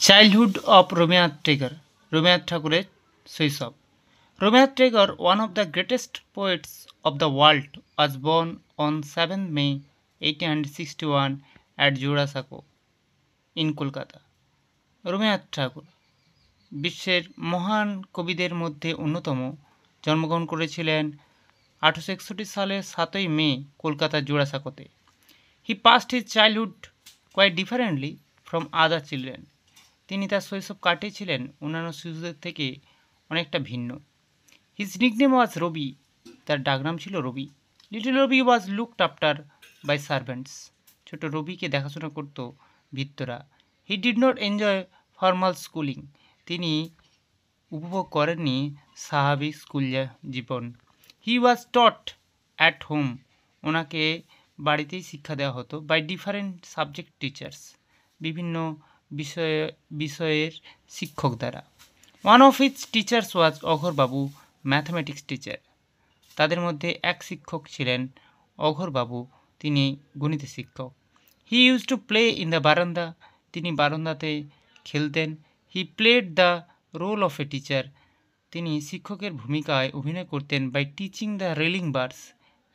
Childhood of Rabindranath Tagore, Rabindranath Thakureর শৈশব। Rabindranath Tagore, one of the greatest poets of the world, was born on 7th May 1861 at Jurasaco in Kolkata. Rabindranath ঠাকুর বিশ্বের মহান কবিদের মধ্যে অন্যতম। জন্মগ্রহণ করেছিলেন 1861 সালের 7ই মে কলকাতার জোড়াসাঁকোতে। He passed his childhood quite differently from other children. তিনি তার শৈশব কাটিয়েছিলেন অন্যান্য শিশুদের থেকে অনেকটা ভিন্ন। হিজ নিকনেম ওয়াজ রবি, তার ডাকনাম ছিল Rabi. Little Rabi was looked after by servants, ছোট রবিকে দেখাশোনা করত ভৃত্যরা। He did not enjoy formal schooling, তিনি উপভোগ করেননি স্বাভাবিক স্কুল জীবন। He was taught at home, ওনাকে বাড়িতেই শিক্ষা দেওয়া হতো বাই ডিফারেন্ট সাবজেক্ট টিচার্স, বিভিন্ন বিষয়ের শিক্ষক দ্বারা। One of his teachers was Aghorbabu, mathematics teacher. তাদের মধ্যে এক শিক্ষক ছিলেন অঘরবাবু, তিনি গণিতের শিক্ষক। He use to play in the veranda, তিনি বারান্দাতে খেলতেন। He played the role of a teacher, তিনি শিক্ষকের ভূমিকায় অভিনয় করতেন by teaching the railing birds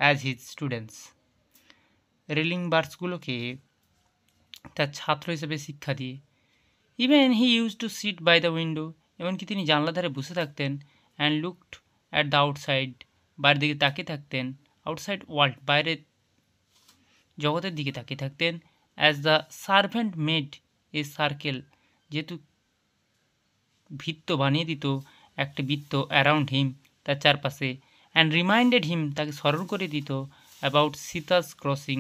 as his students. Railing বার্ডসগুলোকে তার ছাত্র হিসেবে শিক্ষা দিয়ে। Even he use to sit by the window, এমনকি তিনি জানলার ধারে বসে থাকতেন। And looked at the outside, বাইরের দিকে তাকিয়ে থাকতেন। আউটসাইড ওয়ার্ল্ড, বাইরের জগতের দিকে তাকিয়ে থাকতেন। As the servant made a circle, যেহেতু ভিত্ত বানিয়ে দিত একটা বৃত্ত অ্যারাউন্ড হিম, তার চারপাশে। অ্যান্ড রিমাইন্ডেড হিম, তাকে স্মরণ করে দিত অ্যাবাউট সীতাস ক্রসিং,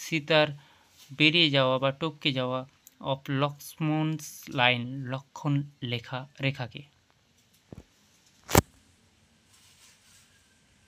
সীতার বেরিয়ে যাওয়া বা টপকে যাওয়া, অফ লক্ষ্মণস লাইন, লক্ষণ রেখাকে।